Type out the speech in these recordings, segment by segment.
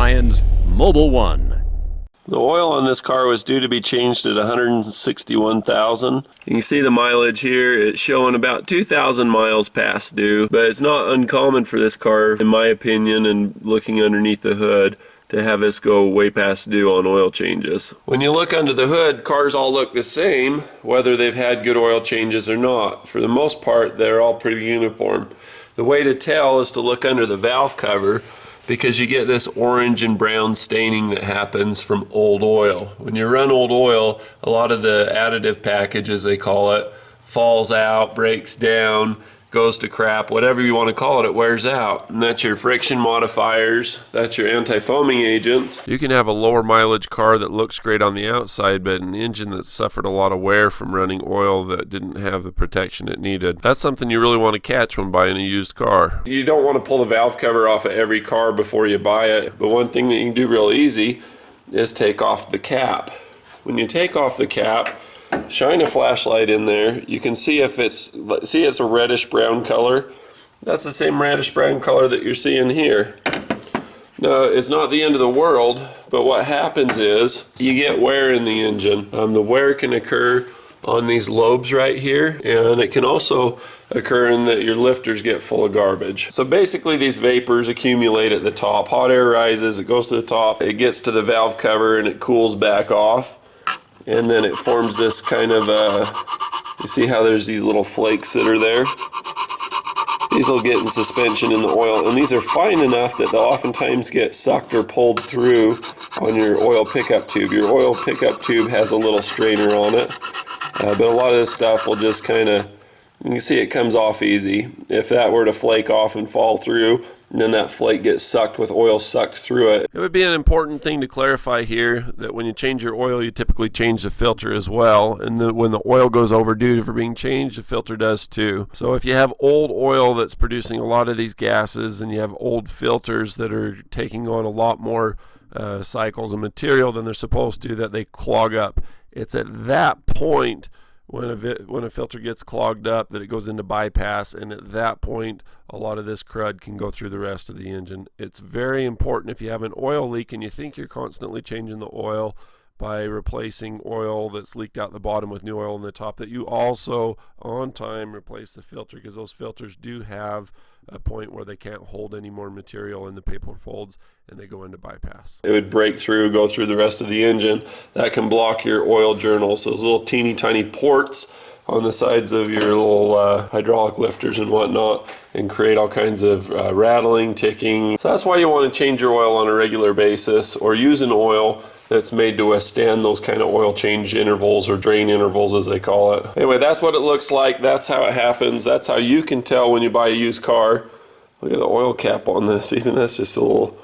Ryan's Mobile One. The oil on this car was due to be changed at 161,000. You can see the mileage here. It's showing about 2,000 miles past due, but it's not uncommon for this car, in my opinion, and looking underneath the hood, to have this go way past due on oil changes. When you look under the hood, cars all look the same, whether they've had good oil changes or not. For the most part, they're all pretty uniform. The way to tell is to look under the valve cover, because you get this orange and brown staining that happens from old oil. When you run old oil, a lot of the additive package, as they call it, falls out, breaks down, goes to crap, whatever you want to call it, it wears out. And that's your friction modifiers, that's your anti-foaming agents. You can have a lower mileage car that looks great on the outside, but an engine that's suffered a lot of wear from running oil that didn't have the protection it needed. That's something you really want to catch when buying a used car. You don't want to pull the valve cover off of every car before you buy it, but one thing that you can do real easy is take off the cap. When you take off the cap, shine a flashlight in there. You can see if it's a reddish brown color. That's the same reddish brown color that you're seeing here. Now, it's not the end of the world, but what happens is you get wear in the engine. The wear can occur on these lobes right here, and it can also occur in that your lifters get full of garbage. So basically these vapors accumulate at the top. Hot air rises, it goes to the top, it gets to the valve cover and it cools back off. And then it forms this kind of, you see how there's these little flakes that are there? These will get in suspension in the oil, and these are fine enough that they'll oftentimes get sucked or pulled through on your oil pickup tube. Your oil pickup tube has a little strainer on it, but a lot of this stuff will just kind of, you can see it comes off easy. If that were to flake off and fall through, then that flake gets sucked with oil sucked through it. It would be an important thing to clarify here that when you change your oil, you typically change the filter as well. And when the oil goes overdue for being changed, the filter does too. So if you have old oil that's producing a lot of these gases, and you have old filters that are taking on a lot more cycles of material than they're supposed to, that they clog up. It's at that point when a filter gets clogged up that it goes into bypass, and at that point a lot of this crud can go through the rest of the engine. It's very important if you have an oil leak and you think you're constantly changing the oil by replacing oil that's leaked out the bottom with new oil in the top, that you also on time replace the filter, because those filters do have a point where they can't hold any more material in the paper folds and they go into bypass. It would break through, go through the rest of the engine. That can block your oil journals, those little teeny tiny ports on the sides of your little hydraulic lifters and whatnot, and create all kinds of rattling, ticking. So that's why you want to change your oil on a regular basis, or use an oil that's made to withstand those kind of oil change intervals, or drain intervals as they call it. Anyway, that's what it looks like. That's how it happens. That's how you can tell when you buy a used car. Look at the oil cap on this. Even that's just a little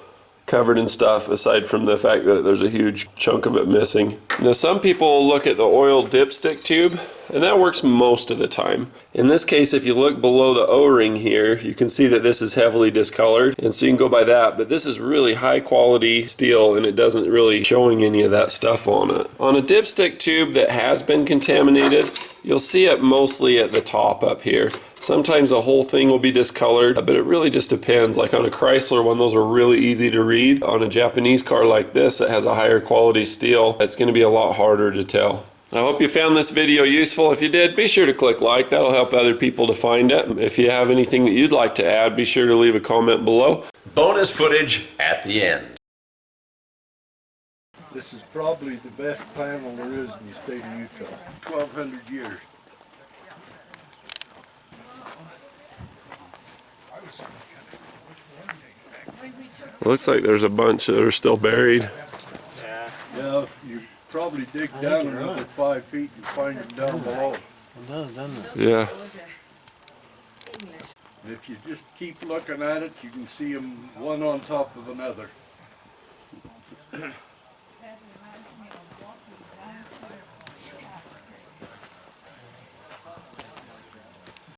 covered in stuff, aside from the fact that there's a huge chunk of it missing. Now, some people look at the oil dipstick tube, and that works most of the time. In this case, if you look below the O-ring here, you can see that this is heavily discolored, and so you can go by that, but this is really high quality steel, and it doesn't really showing any of that stuff on it. On a dipstick tube that has been contaminated, you'll see it mostly at the top up here. Sometimes the whole thing will be discolored, but it really just depends. Like on a Chrysler one, those are really easy to read. On a Japanese car like this that has a higher quality steel, it's going to be a lot harder to tell. I hope you found this video useful. If you did, be sure to click like. That'll help other people to find it. If you have anything that you'd like to add, be sure to leave a comment below. Bonus footage at the end. This is probably the best panel there is in the state of Utah. 1,200 years. Looks like there's a bunch that are still buried. Yeah, you probably dig down another 5 feet and find them down below. It does, doesn't it? Yeah. And if you just keep looking at it, you can see them one on top of another.